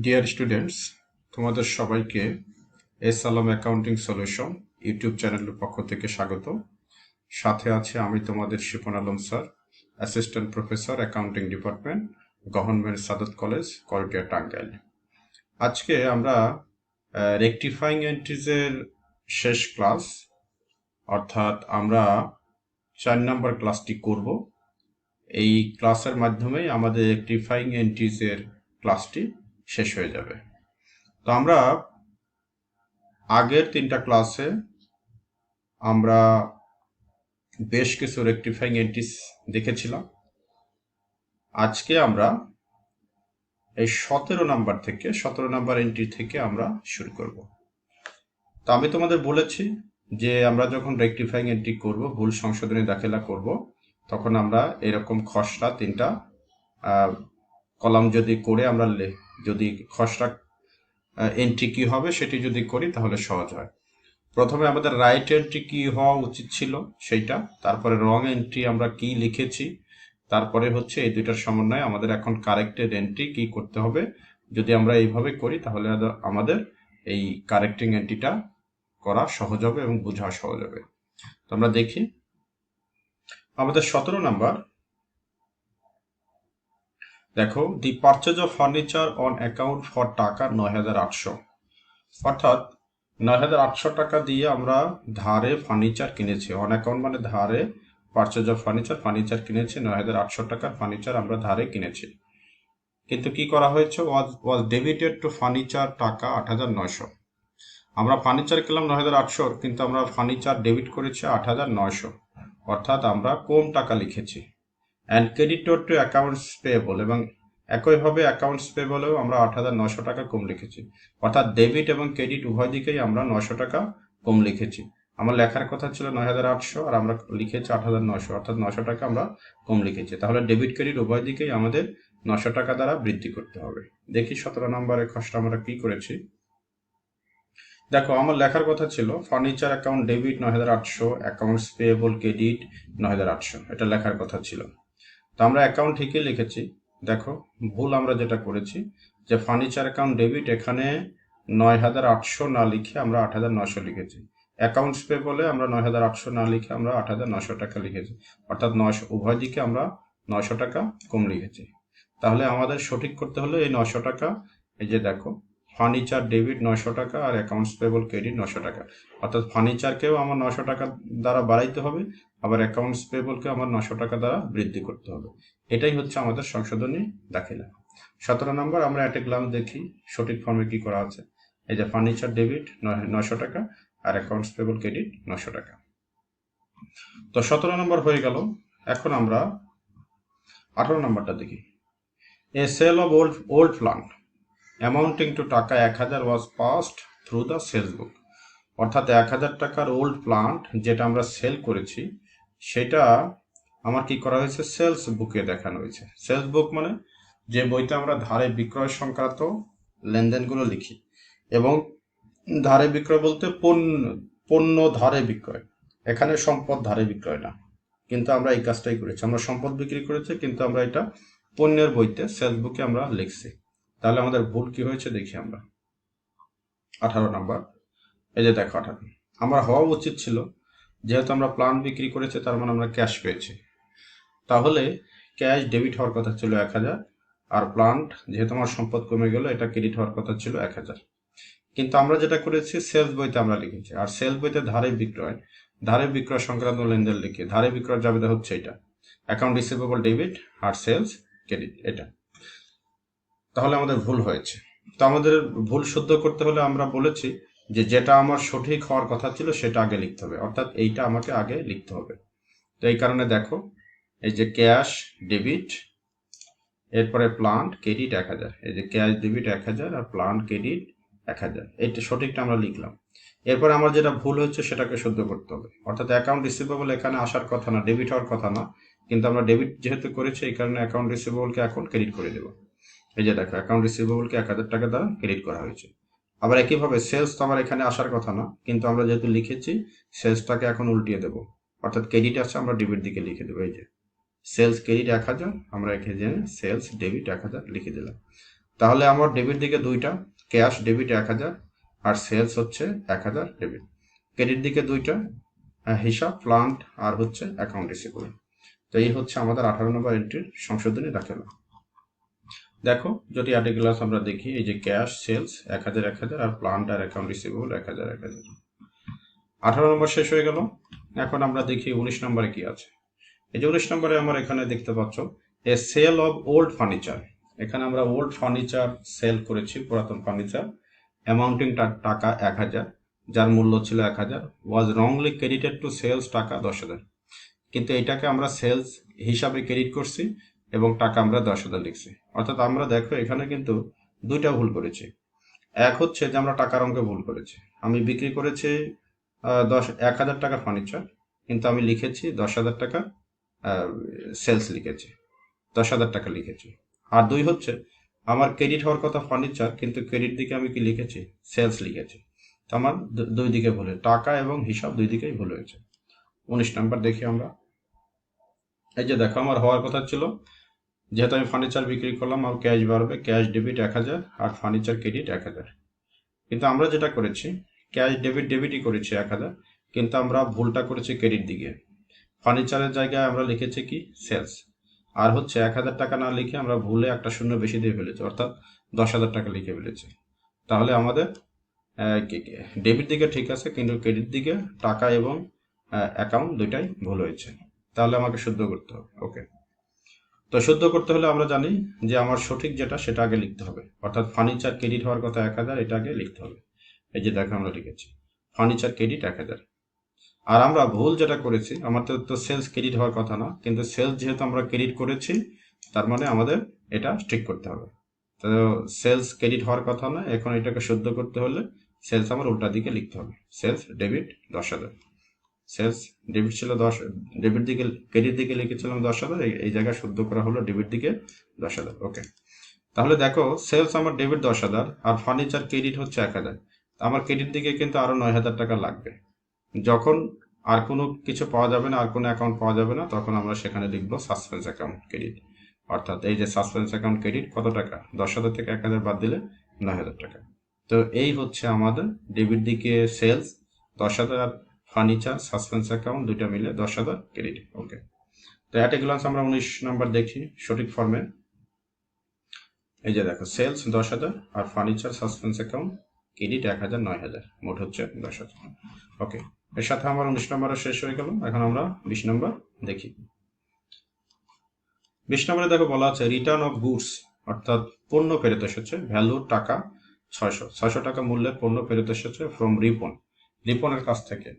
Dear students, তোমাদের সবাইকে S Alam accounting solution YouTube চ্যানেলের পক্ষ থেকে স্বাগত। সাথে আছে আমি তোমাদের Shipon Alam sir, assistant professor accounting department, government Sadat college, Karatia, Tangail. আজকে আমরা রেকটিফাইং এন্ট্রিজের শেষ ক্লাস, অর্থাৎ আমরা 4 নম্বর ক্লাসটি করব। এই ক্লাসের মাধ্যমেই আমাদের রেকটিফাইং এন্ট্রিজের ক্লাসটি শেষ হয়ে যাবে। তো আমরা আগের 3টা ক্লাসে আমরা বেশ কিছু রেকটিফাইং এন্ট্রিজ দেখেছিলাম। আজকে আমরা এই 17 নাম্বার এন্ট্রি থেকে আমরা শুরু করব। তো আমি তোমাদের বলেছি যে আমরা যখন রেকটিফাইং এন্ট্রি করব, ভুল সংশোধনী দাখিলা করব, তখন আমরা এরকম খসড়া 3টা কলাম যদি করে আমরা যদি খসড়া এন্ট্রি কি হবে সেটি যদি করি তাহলে সহজ হয়। প্রথমে আমাদের রাইট এন্ট্রি কি হওয়া উচিত ছিল সেইটা, তারপরে রং এন্ট্রি আমরা কি লিখেছি, তারপরে হচ্ছে এই দুইটার সমন্বয়ে আমাদের এখন কারেক্টেড এন্ট্রি কি করতে হবে। যদি আমরা এইভাবে করি তাহলে আমাদের এই কারেক্টিং এন্ট্রিটা করা সহজ হবে এবং বোঝা সহজ হবে। তো আমরা দেখি আমাদের 17 নাম্বার। দেখো, the purchase of furniture on account for taka 9,800, অর্থাৎ 9,800 টাকা দিয়ে আমরা ধারে ফার্নিচার কিনেছি। অন অ্যাকাউন্ট মানে ধারে, পারচেজ অফ ফার্নিচার কিনেছি, 9,800 টাকার ফার্নিচার আমরা ধারে কিনেছি। কিন্তু কি করা হয়েছে, ওয়াজ ডেবিটেড টু ফার্নিচার টাকা 8,900। আমরা ফার্নিচার কিনলাম 9,800, কিন্তু আমরা ফার্নিচার ডেবিট করেছি 8,900, অর্থাৎ আমরা কম টাকা লিখেছি। And creditor to accounts payable, এবং একইভাবে অ্যাকাউন্টস পেয়েবলেও আমরা 8,900 টাকা কম লিখেছি। অর্থাৎ ডেবিট এবং ক্রেডিট উভয় দিকেই আমরা 900 টাকা কম লিখেছি। আমার লেখার কথা ছিল 9,800 আর আমরা লিখেছি 8,900, অর্থাৎ 900 টাকা আমরা কম লিখেছি। তাহলে ডেবিট ক্রেডিট উভয় দিকেই আমাদের 900 টাকা দ্বারা বৃদ্ধি করতে হবে। দেখি 17 নম্বরের খসড়া আমরা কি করেছি। দেখো, আমার লেখার কথা ছিল furniture account debit 9,800, accounts payable credit 9,800, এটা লেখার কথা ছিল। তো আমরা অ্যাকাউন্ট ঠিকই লিখেছি। দেখো, ভুল আমরা যেটা করেছি যে ফার্নিচার অ্যাকাউন্ট ডেবিট এখানে 9,800 না লিখে আমরা 8,900 লিখেছি। অ্যাকাউন্টস পে বলে আমরা 9,800 না লিখে আমরা 8,900 টাকা লিখেছি, অর্থাৎ 900 উভয় দিকে আমরা 900 টাকা কম লিখেছি। তাহলে আমাদের সঠিক করতে হলে এই 900 টাকা, এই যে দেখো, ফার্নিচার ডেবিট 900 টাকা আর অ্যাকাউন্টস পেবল ক্রেডিট 900 টাকা, অর্থাৎ ফার্নিচারকেও আমার 900 টাকা দ্বারা বাড়াইতে হবে, আবার অ্যাকাউন্টস পেবলকে আমার 900 টাকা দ্বারা বৃদ্ধি করতে হবে। এটাই হচ্ছে আমাদের সংশোধনী দাখিলা। 17 নম্বর আমরা অ্যাট এ গ্লান্স দেখি সঠিক ফর্মে কি করা আছে। এই যে ফার্নিচার ডেবিট 900 টাকা আর অ্যাকাউন্টস পেবল ক্রেডিট 900 টাকা। তো 17 নম্বর হয়ে গেল। এখন আমরা 18 নম্বরটা দেখি। A sale of old plant amounting to taka 1,000 was passed through the sales book, অর্থাৎ 1,000 টাকার ওল্ড প্লান্ট যেটা আমরা সেল করেছি সেটা আমার কি করা হয়েছে, সেলস বুকে দেখানো হয়েছে। সেলস বুক মানে যে বইতে আমরা ধারে বিক্রয় সংক্রান্ত লেনদেনগুলো লিখি, এবং ধারে বিক্রয় বলতে পণ্য ধারে বিক্রয়, এখানে সম্পদ ধারে বিক্রয় না, কিন্তু আমরা এই কাজটাই করেছি। আমরা সম্পদ বিক্রি করেছি, কিন্তু আমরা এটা পণ্যের বইতে সেলস বুকে আমরা লিখছি। তাহলে আমাদের ভুল কি হয়েছে দেখি আমরা। 18 নাম্বার, এই যে দেখো 18, আমার হওয়া উচিত ছিল, যেহেতু আমরা প্লান্ট বিক্রি করেছি তার মানে আমরা ক্যাশ পেয়েছি, তাহলে ক্যাশ ডেবিট হওয়ার কথা ছিল 1,000, আর প্লান্ট যেহেতু আমার সম্পদ কমে গেল এটা ক্রেডিট হওয়ার কথা ছিল 1,000। কিন্তু আমরা যেটা করেছি সেলস বইতে আমরা লিখেছি, আর সেলস বইতে ধারে বিক্রয় সংক্রান্ত লেনদেন লিখে ধারে বিক্রয় জাবেদা হচ্ছে এটা, অ্যাকাউন্ট রিসিভেবল ডেবিট আর সেলস ক্রেডিট, এটা। তাহলে আমাদের ভুল হয়েছে। তো আমাদের ভুল শুদ্ধ করতে হলে আমরা বলেছি যে যেটা আমার সঠিক হওয়ার কথা ছিল সেটা আগে লিখতে হবে, অর্থাৎ এইটা আমাকে আগে লিখতে হবে। তো এই কারণে দেখো, এই যে ক্যাশ ডেবিট, এরপরে প্লান্ট ক্রেডিট 1,000, এই যে ক্যাশ ডেবিট 1,000 আর প্লান্ট ক্রেডিট 1,000, এইটা সঠিকটা আমরা লিখলাম। এরপরে আমার যেটা ভুল হচ্ছে সেটাকে শুদ্ধ করতে হবে, অর্থাৎ অ্যাকাউন্ট রিসিভেবল এখানে আসার কথা না, ডেবিট হওয়ার কথা না, কিন্তু আমরা ডেবিট যেহেতু করেছি এই কারণে অ্যাকাউন্ট রিসিভেবলকে এখন ক্রেডিট করে দেবো। এই যে দেখো, অ্যাকাউন্ট রিসিভেবলকে 1,000 টাকা দ্বারা ক্রেডিট করা হয়েছে। আবার একইভাবে সেলস তো আমার এখানে আসার কথা না, কিন্তু আমরা যেহেতু লিখেছি সেলসটাকে এখন উল্টিয়ে দেবো, অর্থাৎ ক্রেডিট আছে আমরা ডেবিট দিকে লিখে দেবো। এই যে সেলস ক্রেডিট 1,000, আমরা এখানে সেলস ডেবিট 1,000 লিখে দিলাম। তাহলে আমার ডেবিট দিকে দুইটা, ক্যাশ ডেবিট 1000 আর সেলস হচ্ছে 1000 ডেবিট। ক্রেডিট দিকে দুইটা, হিসাব প্লান্ট আর হচ্ছে অ্যাকাউন্ট রিসিভেবল। তো এই হচ্ছে আমাদের 18 নম্বর এন্ট্রির সংশোধনী দাখিলা। দেখো যদি অ্যাট এ গ্লান্স আমরা দেখি, এই যে ক্যাশ সেলস 1000 1000 আর প্লান্ট আর অ্যাকাউন্ট রিসিভেবল 1000 1000। 18 নম্বর শেষ হয়ে গেল। এখন আমরা দেখি 19 নম্বরে কি আছে। এই যে 19 নম্বরে আমার এখানে দেখতে পাচ্ছ এ সেল অফ ওল্ড ফার্নিচার। এখানে আমরা ওল্ড ফার্নিচার সেল করেছি, পুরাতন ফার্নিচার, অ্যামাউন্টিং টাকা 1000, যার মূল্য ছিল 1000, ওয়াজ রংলি ক্রেডিটেড টু সেলস টাকা 10,000। কিন্তু এটাকে আমরা সেলস হিসাবে ক্রেডিট করছি এবং টাকা আমরা 10,000 লিখছি। অর্থাৎ আমরা দেখো এখানে কিন্তু দুইটা ভুল করেছি। এক হচ্ছে যে আমরা টাকার অঙ্কে ভুল করেছি। আমি বিক্রি করেছি 1000 টাকার ফার্নিচার, কিন্তু আমি লিখেছি 10,000 টাকা, সেলস লিখেছি, 10,000 টাকা লিখেছি। আর দুই হচ্ছে আমার ক্রেডিট হওয়ার কথা ফার্নিচার, কিন্তু ক্রেডিট দিকে আমি কি লিখেছি, সেলস লিখেছি। তো আমার দুই দিকে ভুল, টাকা এবং হিসাব দুই দিকেই ভুল হয়েছে। 19 নাম্বার দেখি আমরা। এই যে দেখো আমার হওয়ার কথা ছিল, যেহেতু আমি ফার্নিচার বিক্রি করলাম, আমার ক্যাশ বাড়বে, ক্যাশ ডেবিট 1000 আর ফার্নিচার ক্রেডিট 1000। কিন্তু আমরা যেটা করেছি, ক্যাশ ডেবিট ডেবিটই করেছি 1000, কিন্তু আমরা ভুলটা করেছি ক্রেডিট দিকে। ফার্নিচারের জায়গায় আমরা লিখেছি কি সেলস, আর হচ্ছে 1000 টাকা না লিখে আমরা ভুলে একটা শূন্য বেশি দিয়ে ফেলেছি, অর্থাৎ 10,000 টাকা লিখে ফেলেছি। তাহলে আমাদের ডেবিট দিকে ঠিক আছে, কিন্তু ক্রেডিট দিকে টাকা এবং অ্যাকাউন্ট দুইটাই ভুল হয়েছে। তাহলে আমাকে শুদ্ধ করতে হবে। ওকে, তো শুদ্ধ করতে হলে আমরা জানি যে আমার সঠিক যেটা সেটা আগে লিখতে হবে, অর্থাৎ ফার্নিচার ক্রেডিট হওয়ার কথা 1000, এটা আগে লিখতে হবে। এই যে দেখো আমরা লিখেছি ফার্নিচার ক্রেডিট 1000। আর আমরা ভুল যেটা করেছি, আমাদের তো সেলস ক্রেডিট হওয়ার কথা না, কিন্তু সেলস যেহেতু আমরা ক্রেডিট করেছি, তার মানে আমাদের এটা ঠিক করতে হবে। তো সেলস ক্রেডিট হওয়ার কথা না, এখন এটাকে শুদ্ধ করতে হলে সেলস আমার উল্টা দিকে লিখতে হবে, সেলস ডেবিট 10,000। সেলস ডেবিট ছিল 10, ডেবিট দিকে ক্রেডিট দিকে লিখেছিলাম 10,000, এই জায়গায় শুদ্ধ করা হলো ডেবিট দিকে 10,000। ওকে, তাহলে দেখো সেলস আমার ডেবিট 10,000 আর ফার্নিচার ক্রেডিট হচ্ছে 1000। আমার ক্রেডিট দিকে কিন্তু আরো 9,000 টাকা লাগবে। যখন আর কোনো কিছু পাওয়া যাবে না, আর কোনো অ্যাকাউন্ট পাওয়া যাবে না, তখন আমরা সেখানে লিখবো সাসপেন্স অ্যাকাউন্ট ক্রেডিট। অর্থাৎ এই যে সাসপেন্স অ্যাকাউন্ট ক্রেডিট কত টাকা, 10,000 থেকে 1000 বাদ দিলে 9,000 টাকা। তো এই হচ্ছে আমাদের ডেবিট দিকে সেলস 10,000, ফার্নিচার সাসপেন্স অ্যাকাউন্ট দুইটা মিলে 10,000 ক্রেডিট। ওকে, তো অ্যাট এ গ্লান্স আমরা 19 নাম্বার দেখি সঠিক ফর্মে। এই যে দেখো সেলস 10,000 আর ফার্নিচার সাসপেন্স অ্যাকাউন্ট ক্রেডিট 1000, 9,000, মোট হচ্ছে 10,000। ওকে, এর সাথে আমার 19 নম্বরও শেষ হয়ে গেল। এখন আমরা 20 নম্বর দেখি। 20 নম্বরে দেখো বলা আছে রিটার্ন অফ গুডস, অর্থাৎ পণ্য ফেরত এসেছে, ভ্যালুর টাকা 600 টাকা মূল্যের পণ্য ফেরত এসেছে ফ্রম রিপন, রিপনের কাছ থেকে।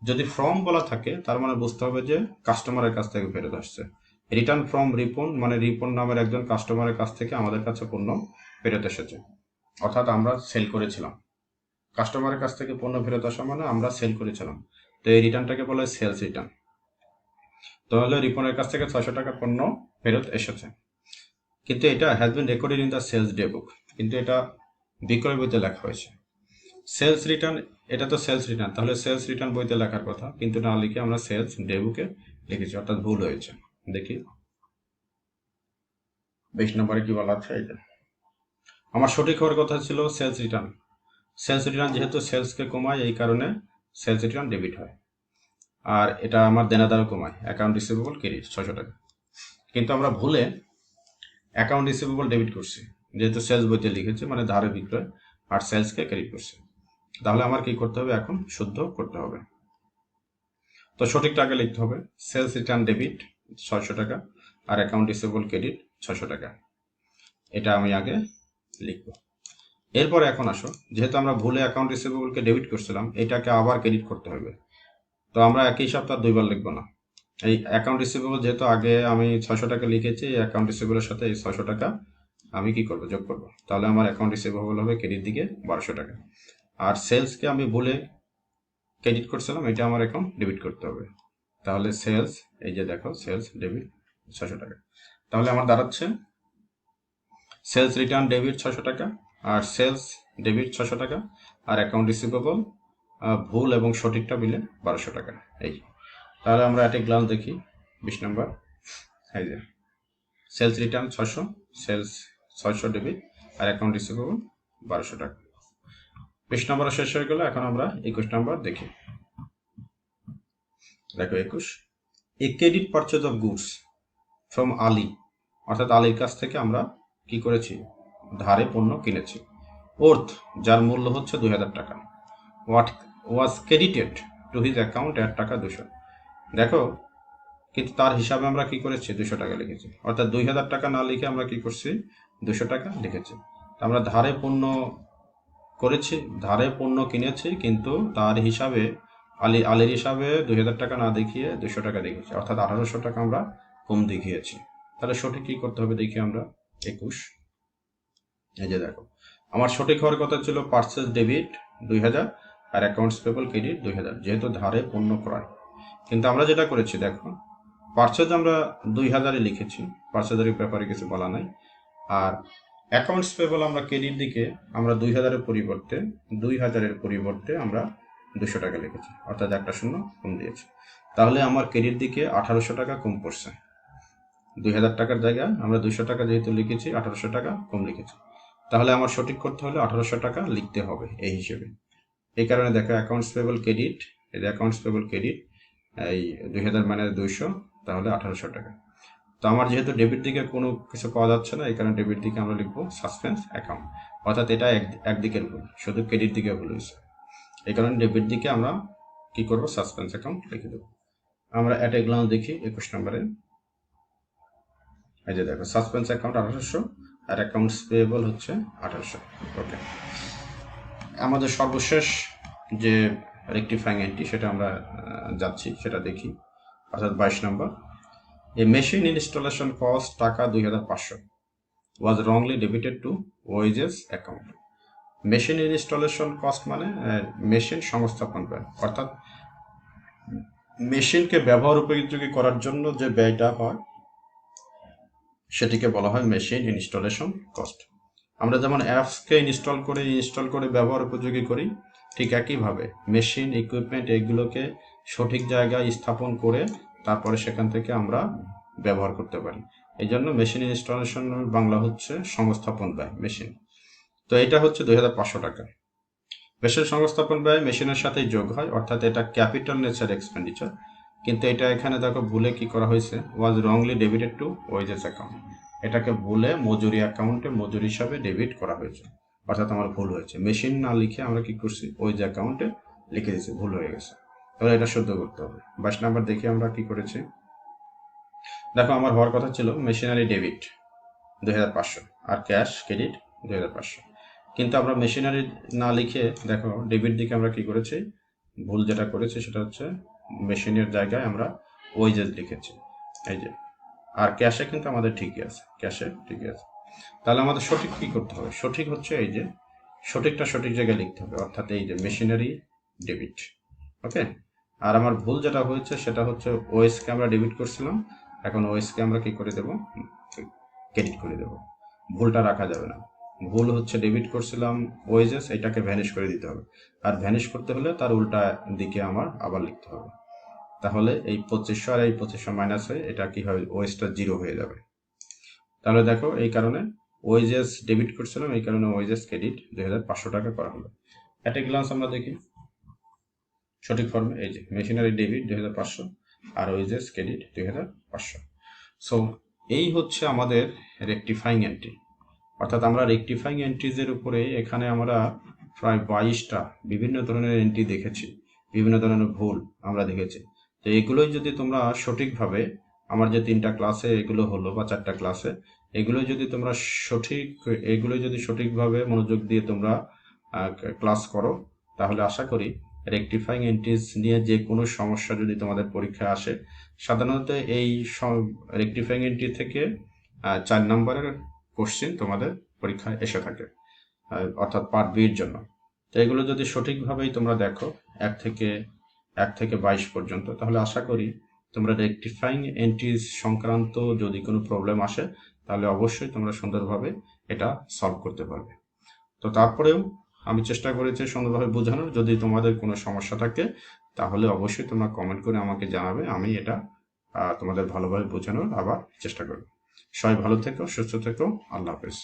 যদি ফ্রম বলা থাকে তার মানে বুঝতে হবে যে কাস্টমারের কাছ থেকে ফেরত আসছে। রিটার্ন ফ্রম রিপন মানে রিপন নামের একজন কাস্টমারের কাছ থেকে আমাদের কাছে পণ্য ফেরত এসেছে, অর্থাৎ আমরা সেল করেছিলাম। কাস্টমারের কাছ থেকে পণ্য ফেরত আসা মানে আমরা সেল করেছিলাম, তো এই রিটার্নটাকে বলা হয় সেলস রিটার্ন। তাহলে রিপনের কাছ থেকে 600 টাকা পণ্য ফেরত এসেছে, কিন্তু এটা has been recorded in the sales day book, কিন্তু এটা বিক্রয় বইতে লেখা হয়েছে। সেলস রিটার্ন, এটা তো সেলস রিটার্ন, তাহলে সেলস রিটার্ন বইতে লেখার কথা, কিন্তু না লিখে আমরা সেলস ডে বুকে লিখেছি, অর্থাৎ ভুল হয়েছে। দেখি 20 নম্বরে কি বলা আছে। এই যে আমার সঠিক হওয়ার কথা ছিল সেলস রিটার্ন। সেলস রিটার্ন যেহেতু সেলসকে কমায়, এই কারণে সেলস রিটার্ন ডেবিট হয়। আর এটা আমার দেনাদারও কমায়, অ্যাকাউন্ট রিসিভেবল ক্রেডিট 600 টাকা। কিন্তু আমরা ভুলে অ্যাকাউন্ট রিসিভেবল ডেবিট করছি, যেহেতু সেলস বইতে লিখেছে, মানে ধারে বিক্রয়, আর সেলসকে ক্রেডিট করছে। তাহলে আমার কি করতে হবে, এখন শুদ্ধ করতে হবে। তো সঠিকটা আগে লিখতে হবে, সেলস রিটার্ন ডেবিট 600 টাকা আর অ্যাকাউন্ট রিসিভেবল ক্রেডিট 600 টাকা, এটা আমি আগে লিখবো। এরপরে এখন আসো, যেহেতু আমরা ভুলে অ্যাকাউন্ট রিসিভেবলকে ডেবিট করছিলাম, এটাকে আবার ক্রেডিট করতে হবে। তো আমরা একই সপ্তাহ দুইবার লিখবো না। এই অ্যাকাউন্ট রিসিভেবল যেহেতু আগে আমি 600 টাকা লিখেছি, এই অ্যাকাউন্ট রিসিভেবলের সাথে এই 600 টাকা আমি কি করবো, যোগ করবো। তাহলে আমার অ্যাকাউন্ট রিসিভেবল হবে ক্রেডিট দিকে 1200 টাকা। আর সেলসকে আমি ভুলে ক্রেডিট করছিলাম, এটা আমার এখন ডেবিট করতে হবে। তাহলে সেলস, এই যে দেখো সেলস ডেবিট 600 টাকা। তাহলে আমার দাঁড়াচ্ছে সেলস রিটার্ন ডেবিট 600 টাকা আর সেলস ডেবিট 600 টাকা আর অ্যাকাউন্ট রিসিভেবল ভুল এবং সঠিকটা মিলে 1200 টাকা। এই তাহলে আমরা একটা গ্লান্স দেখি 20 নম্বর। এই যে সেলস রিটার্ন 600, সেলস 600 ডেবিট, আর অ্যাকাউন্ট রিসিভেবল 1200 টাকা। 20 নম্বর শেষ হয়ে গেল। এখন আমরা 21 নম্বর দেখি। দেখো 21, a credit purchase of goods from Ali, অর্থাৎ আলীর কাছ থেকে আমরা কি করেছি, ধারে পণ্য কিনেছি। ওর্থ, যার মূল্য হচ্ছে 2000 টাকা। What was credited to his account এর টাকা 200। দেখো, কিন্তু তার হিসাবে আমরা কি করেছি, 200 টাকা লিখেছি, অর্থাৎ 2000 টাকা না লিখে আমরা কি করছি, 200 টাকা লিখেছি। আমরা ধারে পণ্য করেছি, ধারে পণ্য কিনেছি, কিন্তু তার হিসাবে আলীর হিসাবে 2000 টাকা না দেখিয়ে 200 টাকা দেখিয়েছি, অর্থাৎ 1800 টাকা আমরা কম দেখিয়েছি। তাহলে সঠিক কি করতে হবে দেখি আমরা। 21, এই যে দেখো, আমার সঠিক হওয়ার কথা ছিল পার্চেস ডেবিট 2000 আর অ্যাকাউন্টস পেবল ক্রেডিট 2000, যেহেতু ধারে পণ্য ক্রয়। কিন্তু আমরা যেটা করেছি, দেখো, পার্চেজ আমরা 2000-এ লিখেছি, পার্চেজের ব্যাপারে কিছু বলা নাই। আর অ্যাকাউন্টস পেবল আমরা ক্রেডিট দিকে আমরা 2000-এর পরিবর্তে আমরা 200 টাকা লিখেছি, অর্থাৎ একটা শূন্য কম দিয়েছি। তাহলে আমার ক্রেডিট দিকে 1800 টাকা কম পড়ছে। 2000 টাকার জায়গায় আমরা 200 টাকা যেহেতু লিখেছি, 1800 টাকা কম লিখেছি। তাহলে আমার সঠিক করতে হলে 1800 টাকা লিখতে হবে এই হিসেবে। এই কারণে দেখো, অ্যাকাউন্টস পেবল ক্রেডিট, এই যে অ্যাকাউন্টস পেবল ক্রেডিট, এই 2000 মাইনাস 200, তাহলে 1800 টাকা। তো আমার যেহেতু ডেবিট দিকে কোনো কিছু পাওয়া যাচ্ছে না, এই কারণে ডেবিট দিকে আমরা লিখবো সাসপেন্স অ্যাকাউন্ট, অর্থাৎ এটা একদিকের ভুল, শুধু ক্রেডিট দিকে ভুল হয়েছে। এই কারণে ডেবিট দিকে আমরা কি করবো, সাসপেন্স অ্যাকাউন্ট লিখে দেবো। আমরা অ্যাট এ গ্লান্স দেখি 21 নম্বরে। এই যে দেখো, সাসপেন্স অ্যাকাউন্ট 1800 আর অ্যাকাউন্টস পেয়েবল হচ্ছে 1800। ওকে, আমাদের সর্বশেষ যে রেকটিফাইং এন্ট্রি সেটা আমরা যাচ্ছি, সেটা দেখি, অর্থাৎ 22 নম্বর। এ মেশিন ইনস্টলেশন কস্ট টাকা 2500 was wrongly debited to wages account. Machine installation cost মানে মেশিন সংস্থাপন ব্যয়, অর্থাৎ মেশিনকে ব্যবহার উপযোগী করার জন্য যে ব্যয়টা হয় সেটিকে বলা হয় মেশিন ইনস্টলেশন কস্ট। আমরা যেমন অ্যাপসকে ইনস্টল করে ব্যবহার উপযোগী করি, ঠিক একইভাবে মেশিন ইকুইপমেন্ট এগুলোকে সঠিক জায়গায় স্থাপন করে তারপরে সেখান থেকে আমরা ব্যবহার করতে পারি। এই জন্য মেশিন ইনস্টলেশন বাংলা হচ্ছে সংস্থাপন ব্যয় মেশিন। তো এটা হচ্ছে 2500 টাকা। মেশিন সংস্থাপন ব্যয় মেশিনের সাথেই যোগ হয়, অর্থাৎ এটা ক্যাপিটাল নেচার এক্সপেন্ডিচার। কিন্তু এটা এখানে দেখো ভুলে কি করা হয়েছে, was wrongly debited to wages account, এটাকে ভুলে মজুরি অ্যাকাউন্টে মজুরি হিসাবে ডেবিট করা হয়েছে, অর্থাৎ আমার ভুল হয়েছে। মেশিন না লিখে আমরা কি করছি, ওয়েজ অ্যাকাউন্টে লিখে দিয়েছি, ভুল হয়ে গেছে। তাহলে এটা শুদ্ধ করতে হবে। 22 নাম্বার দেখি আমরা কি করেছি। দেখো, আমার হওয়ার কথা ছিল মেশিনারি ডেবিট 2500 আর ক্যাশ ক্রেডিট 2500, কিন্তু আমরা মেশিনারি না লিখে দেখো ডেবিট দিকে আমরা কি করেছি, ভুল যেটা করেছি সেটা হচ্ছে মেশিনের জায়গায় আমরা ওয়েজেস লিখেছি, এই যে। আর ক্যাশে কিন্তু আমাদের ঠিকই আছে, ক্যাশে ঠিকই আছে। তাহলে আমাদের সঠিক কি করতে হবে, সঠিক হচ্ছে এই যে সঠিকটা সঠিক জায়গায় লিখতে হবে, অর্থাৎ এই যে মেশিনারি ডেবিট। ওকে, আর আমার ভুল যেটা হয়েছে সেটা হচ্ছে ওএসকে আমরা ডেবিট করছিলাম, এখন ওএসকে আমরা কি করে দেব, ক্রেডিট করে দেব। ভুলটা রাখা যাবে না। ভুল হচ্ছে ডেবিট করছিলাম ওয়েজেস, এটাকে ভ্যানিশ করে দিতে হবে, আর ভ্যানিশ করতে হলে তার উল্টা দিকে আমার আবার লিখতে হবে। তাহলে এই 2500 আর এই 2500 মাইনাস হয়ে এটা কি হবে, ওয়েজটা 0 হয়ে যাবে। তাহলে দেখো, এই কারণে ওয়েজেস ডেবিট করছিলাম, এই কারণে ওয়েজেস ক্রেডিট 2500 টাকা করা হলো। অ্যাট এ গ্লান্স আমরা দেখি সঠিক ফর্মে, এই যে মেশিনারি ডেবিট 2500 আর ওয়েজেস ক্রেডিট 2500। সো এই হচ্ছে আমাদের রেকটিফাইং এন্ট্রি, অর্থাৎ আমরা রেকটিফাইং এন্ট্রিজের উপরে এখানে আমরা প্রায় 22টা বিভিন্ন ধরনের এন্ট্রি দেখেছি, বিভিন্ন ধরনের ভুল আমরা দেখেছি। তো এগুলোই যদি তোমরা সঠিকভাবে, আমার যে 3টা ক্লাসে এগুলো হলো বা 4টা ক্লাসে, এগুলো যদি তোমরা সঠিকভাবে মনোযোগ দিয়ে তোমরা ক্লাস করো, তাহলে আশা করি রেকটিফাইং এন্ট্রিজ নিয়ে যে কোনো সমস্যা যদি তোমাদের পরীক্ষায় আসে, সাধারণত এই রেকটিফাইং এন্ট্রি থেকে 4 নম্বরের কোশ্চেন তোমাদের পরীক্ষায় এসে থাকে, অর্থাৎ পার্ট বির জন্য। তো এগুলো যদি সঠিকভাবেই তোমরা দেখো 1 থেকে 22 পর্যন্ত, তাহলে আশা করি তোমরা রেকটিফাইং এন্ট্রিজ সংক্রান্ত যদি কোনো প্রবলেম আসে তাহলে অবশ্যই তোমরা সুন্দরভাবে এটা সলভ করতে পারবে। তো তারপরেও আমি চেষ্টা করেছি সুন্দরভাবে বোঝানোর। যদি তোমাদের কোনো সমস্যা থাকে তাহলে অবশ্যই তোমরা কমেন্ট করে আমাকে জানাবে, আমি এটা তোমাদের ভালোভাবে বোঝানোর আবার চেষ্টা করব। সবাই ভালো থেকো, সুস্থ থেকো, আল্লাহ হাফেজ।